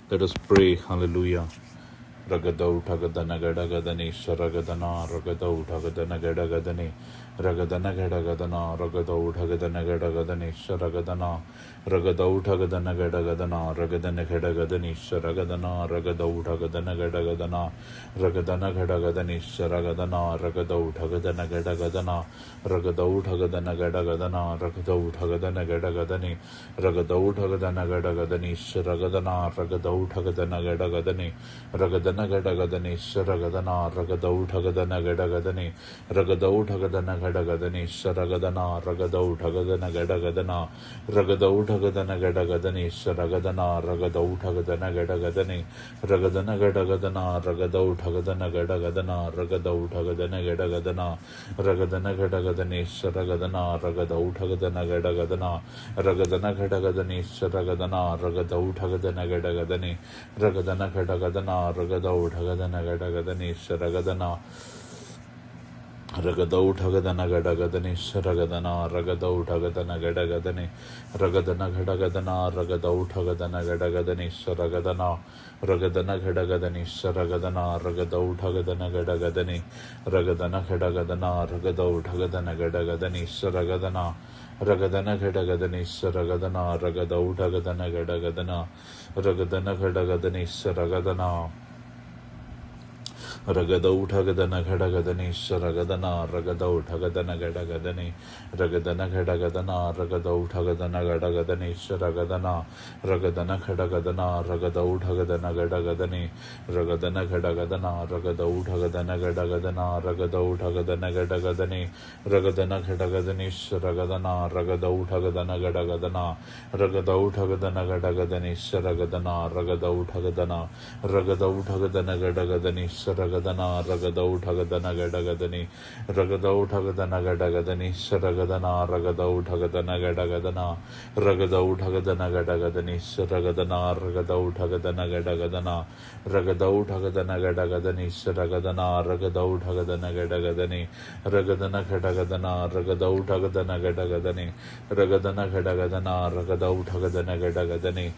Let us pray. Hallelujah. Ragadau Tagadana Gadagadani Sharagadana Ragadau Tagadana Gadagadani Ragadana Gadagadana Ragadau Tagadana Gadagadani Sharagadana Ragadau Tagadana Gadagadana Ragadana Gadagadani Sharagadana Ragadau Tagadana Gadagadana Ragadana Gadagadani Sharagadana Ragadau Tagadana Gadagadana Ragadau Tagadana Gadagadana Ragadau Tagadana Gadagadani Ragadau Tagadana Gadagadani Sharagadana Ragadau Tagadana Gadagadani Ragadana Gadagadani Sharagadana Ragadau Tagadana Gadagadani Ragadau Tagadana Gadagadani Sharagadana Ragadau Tagadana Gadagadana Ragadau Tagadana Gadagadani Sharagadana Ragadau Tagadana Gadagadani Ragadana Gadagadana Ragadau Tagadana Gadagadana Ragadau Tagadana Gadagadana Ragadana Gadagadani Sharagadana Ragadau Tagadana Gadagadana Ragadana Gadagadani Sharagadana Ragadau Tagadana Gadagadani Ragadana Gadagadana Ragadau Tagadana Gadagadani Sharagadana Ragadau Tagadana Gadagadani Sharagadana Ragadau Tagadana Gadagadani Ragadana Gadagadana Ragadau Tagadana Gadagadani Sharagadana Ragadana Gadagadani Sharagadana Ragadau Tagadana Gadagadani Ragadana Gadagadana Ragadau Tagadana Gadagadani Sharagadana Ragadana Gadagadani Sharagadana Ragadau Tagadana Gadagadana Ragadana Gadagadani Sharagadana Ragadau Tagadana Gadagadani Sharagadana Ragadau Tagadana Gadagadani Ragadana Gadagadana Ragadau Tagadana Gadagadani Sharagadana Ragadana Gadagadana Ragadau Tagadana Gadagadani Ragadana Gadagadana Ragadau Tagadana Gadagadana Ragadau Tagadana Gadagadani Ragadana Gadagadani Sharagadana Ragadau Tagadana Gadagadana Ragadau Tagadana Gadagadani Sharagadana Ragadau Tagadana Ragadau Tagadana Gadagadani Sharagadana Ragadau Tagadana Gadagadani Ragadau Tagadana Gadagadani Sharagadana Ragadau Tagadana Gadagadana Ragadau Tagadana Gadagadani Sharagadana Ragadau Tagadana Gadagadana Ragadau Tagadana Gadagadani Sharagadana Ragadau Tagadana Gadagadani Ragadana Gadagadana Ragadau Tagadana Gadagadani Ragadana Gadagadana Ragadau Tagadana Gadagadani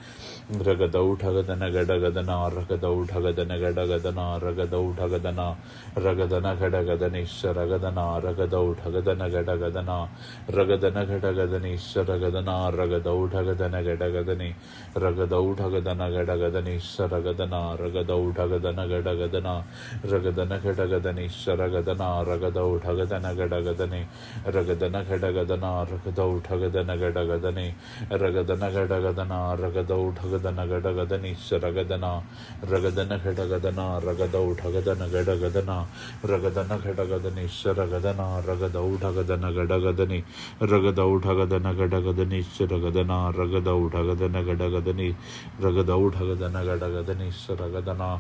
Ragadau Tagadana Gadagadana Ragadau Tagadana Gadagadana Ragadau Tagadana Ragadana Gadagadani Sharagadana Ragadau Tagadana Gadagadana Ragadana Gadagadani Sharagadana Ragadau Tagadana Gadagadani Ragadau Tagadana Gadagadani Sharagadana Ragadau Tagadana Gadagadana Ragadana Gadagadani Sharagadana Ragadau Tagadana Gadagadani Ragadana Gadagadana Ragadau Tagadana Gadagadani Ragadana Gadagadana Ragadau Tagadana Gadagadani Sharagadana Ragadana Gadagadana Ragadau Tagadana Gadagadana Ragadana Gadagadani Sharagadana Ragadau Tagadana Gadagadani Ragadau Tagadana Gadagadani Sharagadana Ragadau Tagadana Gadagadani Ragadau Tagadana Gadagadani Sharagadana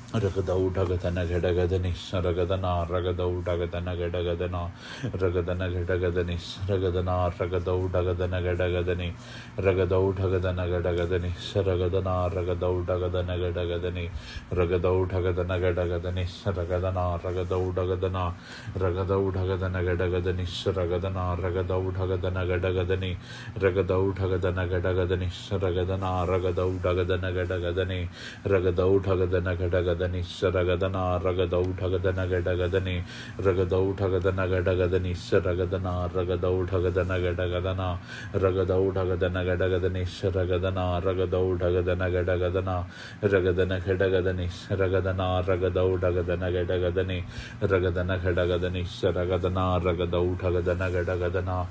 Ragadau Tagadana Gadagadani Sharagadana Ragadau Tagadana Gadagadana Ragadana Gadagadani Sharagadana Ragadau Tagadana Gadagadani Ragadau Tagadana Gadagadani Sharagadana Ragadau Tagadana Gadagadani Ragadau Tagadana Gadagadani Sharagadana Ragadau Tagadana Ragadau Tagadana Gadagadani Sharagadana Ragadau Tagadana Gadagadani Ragadau Tagadana Gadagadani Sharagadana Ragadau Tagadana Gadagadani Ragadau Tagadana Gadagadani Sharagadana Ragadau Tagadana Gadagadani Ragadau Tagadana Gadagadani Sharagadana Ragadau Tagadana Gadagadana Ragadau Tagadana Gadagadani Sharagadana Ragadau Tagadana Gadagadana Ragadana Gadagadani Sharagadana Ragadau Tagadana Gadagadani Ragadana Gadagadani Sharagadana Ragadau Tagadana Gadagadana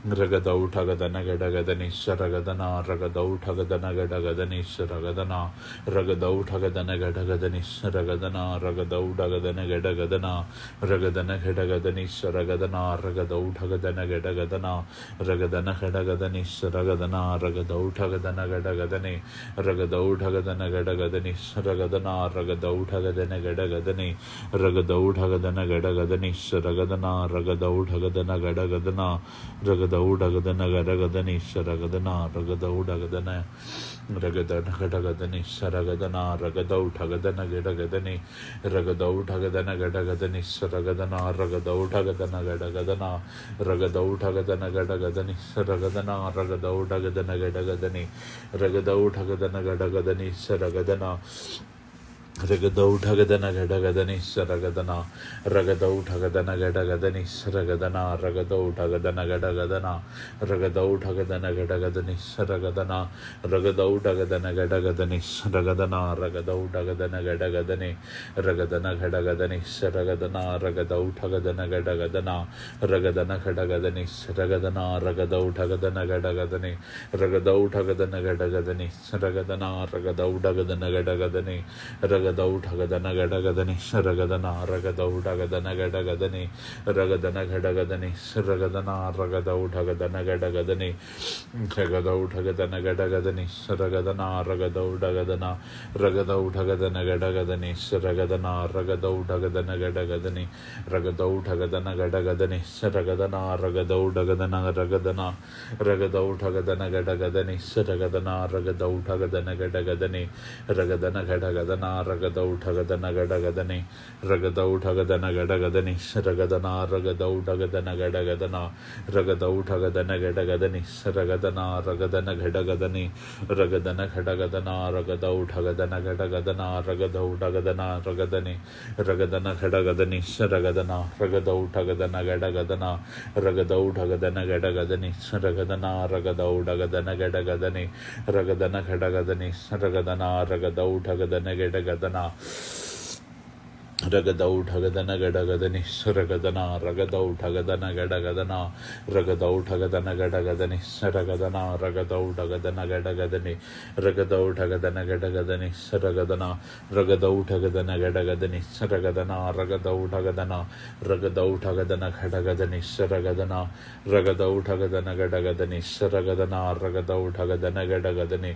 Ragadau Tagadana Gadagadani Sharagadana Ragadau Tagadana Gadagadani Sharagadana Ragadau Tagadana Gadagadani Sharagadana Ragadau Tagadana Gadagadana Ragadana Gadagadani Sharagadana Ragadau Tagadana Gadagadana Ragadana Gadagadani Sharagadana Ragadau Tagadana Gadagadani Ragadau Tagadana Gadagadani Sharagadana Ragadau Tagadana Gadagadani Ragadau Tagadana Gadagadani Sharagadana Ragadau Tagadana Gadagadana Ragadau Tagadana Gadagadani Sharagadana Ragadau Tagadana ರಗದನ ಘಟಗದನಿ ಸರಗದನ ರಗದೌ ಠಗದನ ಗಿಡಗದನಿ ರಗದೌ ಠಗದನ ಗಡಗದನಿ ಸರಗದನ ರಗದೌ ಠಗದನ ಗಡಗದನ ರಗದೌ ಠಗದನ ಗಡಗದನಿ ಸರಗದನ ರಗದೌ ಠಗದನ ಗಡಗದನಿ ರಗದೌ ಠಗದನ ಗಡಗದನಿ ಸರಗದನ ರಗದೌ ಠಗದನ ಗಡಗದನಿ ಸರಗದನ ರಗದೌ ಠಗದನ ಗಡಗದನಿ ಸರಗದನ ರಗದೌ ಠಗದನ ಗಡಗದನ ರಗದೌ ಠಗದನ ಗಡಗದನಿ ಸರಗದನ ರಗದೌ ಠಗದನ ಗಡಗದನಿ ಸರಗದನ ರಗದೌ ಠಗದನ ಗಡಗದನಿ ರಗದನ ಘಡಗದನಿ ಸರಗದನ ರಗದೌ ಠಗದನ ಗಡಗದನ ರಗದನ ಘಡಗದನಿ ಸರಗದನ ರಗದೌ ಠಗದನ ಗಡಗದನಿ ರಗದೌ ಠಗದನ ಗಡಗದನಿ ಸರಗದನ ರಗದೌ ಠಗದನ ಗಡಗದನಿ ರಗದೌ ಠಗದನ ಗಡಗದನಿ ಸರಗದನ ರಗದೌ ಠಗದನ ಗಡಗದನಿ ರಗದನ ಘಡಗದನಿ ಸರಗದನ ರಗದೌ ಠಗದನ ಗಡಗದನಿ ರಗದೌ ಠಗದನ ಗಡಗದನಿ ಸರಗದನ ರಗದೌ ಠಗದನ ರಗದೌ ಠಗದನ ಗಡಗದನಿ ಸರಗದನ ರಗದೌ ಠಗದನ ಗಡಗದನಿ ರಗದೌ ಠಗದನ ಗಡಗದನಿ ಸರಗದನ ರಗದೌ ಠಗದನ ರಗದನ ರಗದೌ ಠಗದನ ಗಡಗದನಿ ಸರಗದನ ರಗದೌ ಠಗದನ ಗಡಗದನಿ ರಗದನ ಘಡಗದನ ರಗದೌ ಠಗದನ ಗಡಗದನಿ ರಗದೌ ಠಗದನ ಗಡಗದನಿ ಸರಗದನ ರಗದೌ ಠಗದನ ಗಡಗದನ ರಗದೌ ಠಗದನ ಗಡಗದನಿ ಸರಗದನ ರಗದನ ಘಡಗದನಿ ರಗದನ ಘಡಗದನ ರಗದೌ ಠಗದನ ಗಡಗದನ ರಗದೌ ಠಗದನ ರಗದನಿ ರಗದನ ಘಡಗದನಿ ಸರಗದನ ರಗದೌ ಠಗದನ ಗಡಗದನ ರಗದೌ ಠಗದನ ಗಡಗದನಿ ಸರಗದನ ರಗದೌ ಠಗದನ ಗಡಗದನಿ ರಗದನ ಘಡಗದನಿ ಸರಗದನ ರಗದೌ ಠಗದನ ಗಡಗದನ ರಗದೌ ಠಗದನ ಗಡಗದನಿ ಸರಗದನ ರಗದೌ ಠಗದನ ಗಡಗದನ ರಗದೌ ಠಗದನ ಗಡಗದನಿ ಸರಗದನ ರಗದೌ ಠಗದನ ಗಡಗದನಿ ರಗದೌ ಠಗದನ ಗಡಗದನಿ ಸರಗದನ ರಗದೌ ಠಗದನ ಗಡಗದನಿ ಸರಗದನ ರಗದೌ ಠಗದನ ರಗದೌ ಠಗದನ ಘಡಗದನಿ ಸರಗದನ ರಗದೌ ಠಗದನ ಗಡಗದನಿ ಸರಗದನ ರಗದೌ ಠಗದನ ಗಡಗದನಿ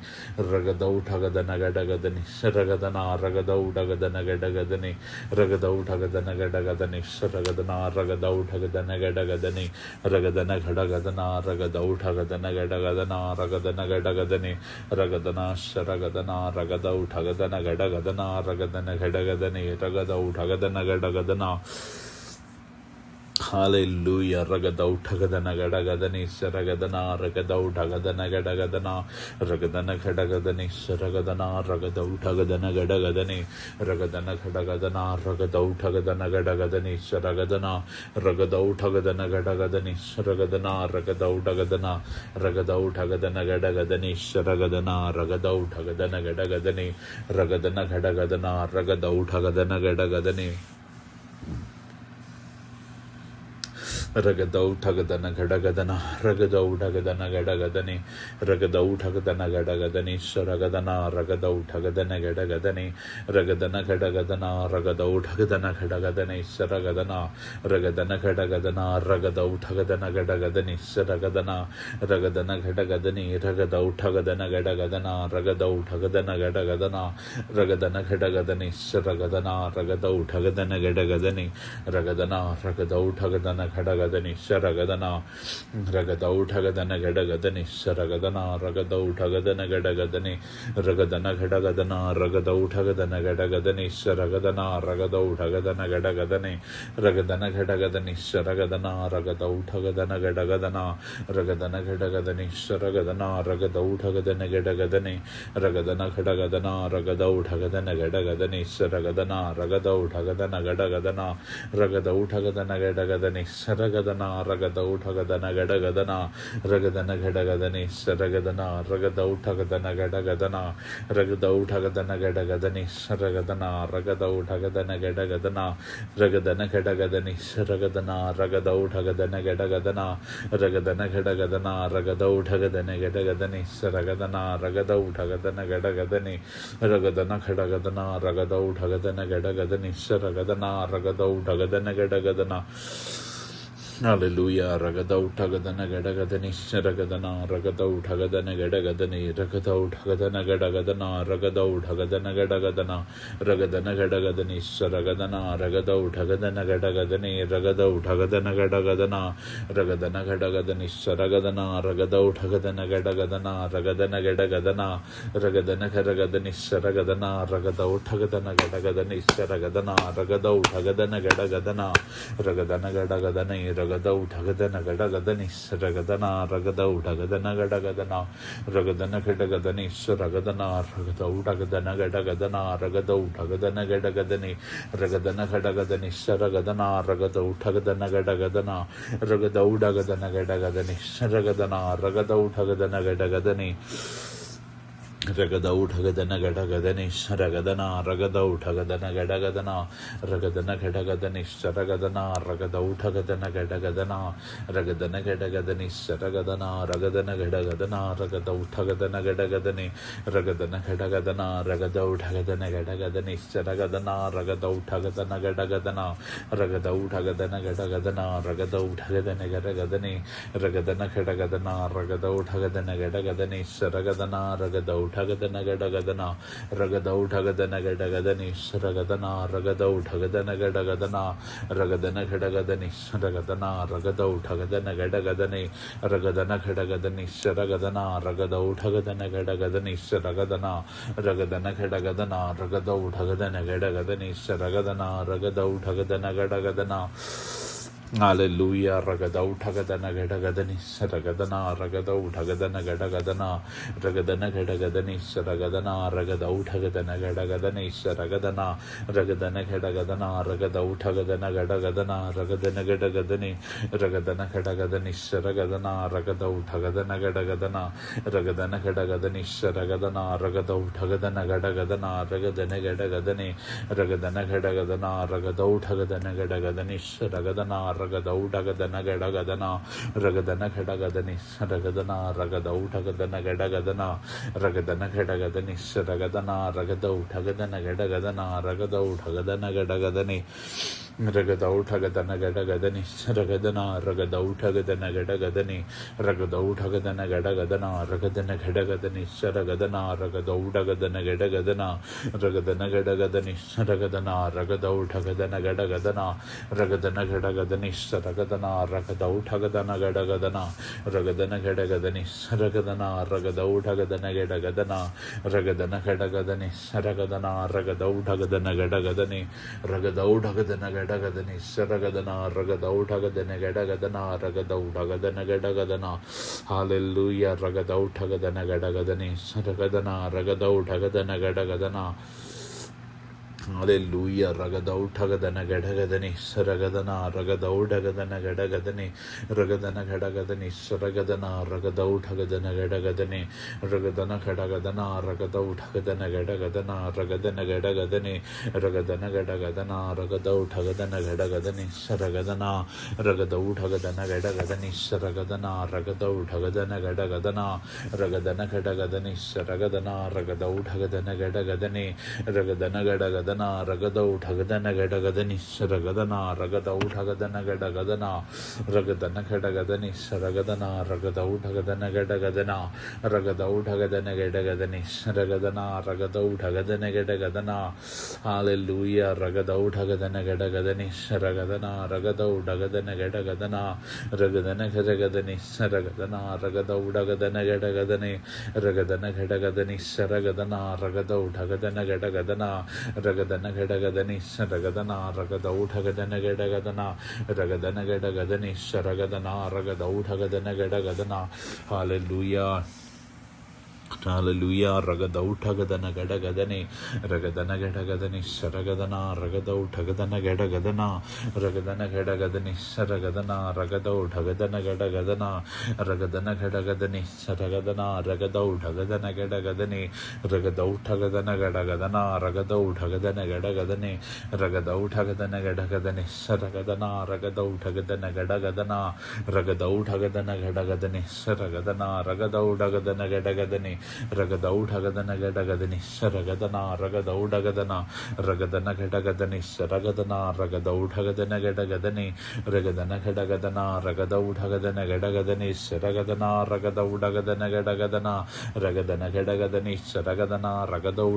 ರಗದೌ ಠಗದನ ಗಡಗದನಿ ಸರಗದನ ರಗದೌ ಠಗದನ ಗಡಗದನಿ ರಗದೌ ಠಗದನ ಗಡಗದನಿ ಸರಗದನ ರಗದೌ ಠಗದನ ಗಡಗದನಿ ರಗದನ ಘಡಗದನ ರಗದೌ ಠಗದನ ಗಡಗದನ ರಗದನ ಗಡಗದನಿ ರಗದನ ಶರಗದನ ರಗದೌ ಠಗದನ ಗಡಗದನ ರಗದನ ಘಡಗದನಿ ರಗದೌ ಠಗದನ ಗಡಗದನ hallelujah ರಗದೌ ಠಗದನ ಗಡಗದನಿ ಸರಗದನ ರಗದೌ ಠಗದನ ಗಡಗದನ ರಗದನ ಘಡಗದನಿ ಸರಗದನ ರಗದೌ ಠಗದನ ಗಡಗದನಿ ರಗದನ ಘಡಗದನ ರಗದೌ ಠಗದನ ಗಡಗದನಿ ಸರಗದನ ರಗದೌ ಠಗದನ ಗಡಗದನಿ ಸರಗದನ ರಗದೌ ಠಗದನ ರಗದೌ ಠಗದನ ಗಡಗದನಿ ಸರಗದನ ರಗದೌ ಠಗದನ ಗಡಗದನಿ ರಗದನ ಘಡಗದನ ರಗದೌ ಠಗದನ ಗಡಗದನಿ ರಗದೌ ಠಗದನ ಘಡಗದನ ರಗದೌ ಠಗದನ ಗಡಗದನಿ ರಗದೌ ಠಗದನ ಗಡಗದನಿ ಸರಗದನ ರಗದೌ ಠಗದನ ಗಡಗದನಿ ರಗದನ ಘಡಗದನ ರಗದೌ ಠಗದನ ಘಡಗದನಿ ಸರಗದನ ರಗದನ ಘಡಗದನ ರಗದೌ ಠಗದನ ಗಡಗದನಿ ಸರಗದನ ರಗದನ ಘಡಗದನಿ ರಗದೌ ಠಗದನ ಗಡಗದನ ರಗದೌ ಠಗದನ ಗಡಗದನ ರಗದನ ಘಡಗದನಿ ಸರಗದನ ರಗದೌ ಠಗದನ ಗಡಗದನಿ ರಗದನ ರಗದೌ ಠಗದನ ಘಡಗದನಿ ಶರಗದನ ರಗದೌ ಠಗದನ ಗಡಗದನಿ ಶರಗದನ ರಗದೌ ಠಗದನ ಗಡಗದನಿ ರಗದನ ಘಡಗದನ ರಗದೌ ಠಗದನ ಗಡಗದನಿ ಶರಗದನ ರಗದೌ ಠಗದನ ಗಡಗದನಿ ರಗದನ ಘಡಗದನಿ ಶರಗದನ ರಗದೌ ಠಗದನ ಗಡಗದನ ರಗದನ ಘಡಗದನಿ ಶರಗದನ ರಗದೌ ಠಗದನ ಗಡಗದನಿ ರಗದನ ಘಡಗದನ ರಗದೌ ಠಗದನ ಗಡಗದನಿ ಶರಗದನ ರಗದೌ ಠಗದನ ಗಡಗದನ ರಗದೌ ಠಗದನ ಗಡಗದನಿ ಶರಗದನ ರಗದೌ ಠಗದನ ಗಡಗದನ ರಗದನ ಘಡಗದನಿ ಶರಗದನ ರಗದೌ ಠಗದನ ಗಡಗದನ ರಗದೌ ಠಗದನ ಗಡಗದನಿ ಶರಗದನ ರಗದೌ ಠಗದನ ಗಡಗದನ ರಗದನ ಘಡಗದನಿ ಶರಗದನ ರಗದೌ ಠಗದನ ಗಡಗದನ ರಗದನ ಘಡಗದನ ರಗದೌ ಠಗದನ ಗಡಗದನಿ ಶರಗದನ ರಗದೌ ಠಗದನ ಗಡಗದನಿ ರಗದನ ಘಡಗದನ ರಗದೌ ಠಗದನ ಗಡಗದನಿ ಶರಗದನ ರಗದೌ ಠಗದನ ಗಡಗದನ Hallelujah. Ragadau Tagadana Gadagadani Sharagadana Ragadau Tagadana Gadagadani Ragadau Tagadana Gadagadana Ragadau Tagadana Gadagadana Ragadana Gadagadani Sharagadana Ragadau Tagadana Gadagadani Ragadau Tagadana Gadagadana Ragadana Gadagadani Sharagadana Ragadau Tagadana Gadagadana Ragadana Gadagadana Ragadana Gadagadani Sharagadana Ragadau Tagadana Gadagadani Sharagadana Ragadau Tagadana Gadagadana Ragadana Gadagadani Ragadau Tagadana Gadagadani Ragadana Ragadau Tagadana Gadagadana Ragadana Gadagadani Ragadana Ragadau Tagadana Gadagadana Ragadau Tagadana Gadagadani Ragadana Gadagadani Ragadana Ragadau Tagadana Gadagadana Ragadau Tagadana Gadagadani Ragadana Ragadau Tagadana Gadagadani Ragadau Tagadana Gadagadani Ragadana Ragadau Tagadana Gadagadana Ragadana Gadagadani Ragadana Ragadau Tagadana Gadagadana Ragadana Gadagadani Ragadana Ragadana Gadagadana Ragadau Tagadana Gadagadani Ragadana Gadagadana Ragadau Tagadana Gadagadani Ragadana Ragadau Tagadana Gadagadana Ragadau Tagadana Gadagadana Ragadau Tagadana Gadagadani Ragadana Gadagadana Ragadau Tagadana Gadagadani Ragadana Ragadau Tagadana Gadagadana Ragadau Tagadana Gadagadani Ragadana Ragadau Tagadana Gadagadana Ragadana Gadagadani Ragadana Ragadau Tagadana Gadagadani Ragadana Gadagadani Ragadana Ragadau Tagadana Gadagadani Ragadana Ragadana Gadagadana Ragadau Tagadana Gadagadani Ragadana Ragadau Tagadana Gadagadana Hallelujah. Ragadau Tagadana Gadagadani Ragadana Ragadau Tagadana Gadagadana Ragadana Gadagadani Ragadana Ragadau Tagadana Gadagadani Ragadana Ragadana Gadagadana Ragadau Tagadana Gadagadana Ragadana Gadagadani Ragadana Gadagadani Ragadana Ragadau Tagadana Gadagadana Ragadana Gadagadani Ragadana Ragadau Tagadana Gadagadana Ragadana Gadagadani Ragadana Gadagadana Ragadau Tagadana Gadagadani Ragadana Ragadau Tagadana Gadagadana Ragadana Gadagadani Ragadana Ragadau Tagadana Gadagadana Ragadana Gadagadani Ragadana Ragadau Tagadana Gadagadana Ragadau Tagadana Gadagadani Ragadau Tagadana Gadagadani Ragadana Ragadau Tagadana Gadagadani Ragadau Tagadana Gadagadana Ragadana Gadagadani Ragadana Ragadau Tagadana Gadagadana Ragadana Gadagadani Ragadana Ragadau Tagadana Gadagadana Ragadana Gadagadani Ragadana Ragadau Tagadana Gadagadana Ragadana Gadagadani Ragadana Ragadau Tagadana Gadagadana Ragadana Gadagadani Ragadana Ragadau Tagadana Gadagadani Ragadau Tagadana Gadagadani Ragadana Ragadau Tagadana Gadagadana Ragadau Tagadana Gadagadana Hallelujah. Ragadau Tagadana Gadagadani Ragadana Ragadau Tagadana Gadagadana Hallelujah. Ragadau Tagadana Gadagadani Ragadana Ragadau Tagadana Gadagadani Ragadana Gadagadani Ragadana Ragadau Tagadana Gadagadani Ragadana Gadagadana Ragadau Tagadana Gadagadana Ragadana Gadagadani Ragadana Gadagadana Ragadau Tagadana Gadagadani Ragadana Ragadau Tagadana Gadagadani Ragadana Ragadau Tagadana Gadagadana Ragadana Gadagadani Ragadana Ragadau Tagadana Gadagadani Ragadana Gadagadana Ragadau Tagadana Gadagadani Ragadana Ragadau Tagadana Gadagadana Ragadana Gadagadani Ragadana Ragadau Tagadana Gadagadana Ragadau Tagadana Gadagadani Ragadana Ragadau Tagadana Gadagadana Hallelujah. Ragadau Tagadana Gadagadani Ragadana Ragadau Tagadana Gadagadana Ragadana Gadagadani Ragadana Ragadau Tagadana Gadagadani Ragadana Gadagadani Ragadana Ragadau Tagadana Gadagadana Ragadana Gadagadani Ragadana Ragadau Tagadana Gadagadana Ragadana Gadagadani Ragadana Ragadau Tagadana Gadagadana Hallelujah. Hallelujah. Ragadau Tagadana Gadagadani Ragadana Gadagadani Ragadana Ragadau Tagadana Gadagadana Ragadana Gadagadani Ragadana Ragadau Tagadana Gadagadana Ragadana Gadagadani Ragadana Ragadau Tagadana Gadagadani Ragadau Tagadana Gadagadana Ragadau Tagadana Gadagadani Ragadau Tagadana Gadagadani Ragadana Ragadau Tagadana Gadagadana Ragadau Tagadana Gadagadani Ragadana Ragadau Tagadana Gadagadani ರಗದೌಢಗದನ ಗಡಗದನಿ ಶರಗದನ ರಗದೌಢಗದನ ರಗದನ ಘಟಗದನಿ ಶರಗದನ ರಗದೌಢಗದನ ಗಡಗದನಿ ರಗದನ ಘಟಗದನ ರಗದೌಢಗದನ ಗಡಗದನಿ ಶರಗದನ ರಗದೌಢಗದನ ಗಡಗದನ ರಗದನ ಘಟಗದನಿ ಶರಗದನ ರಗದೌ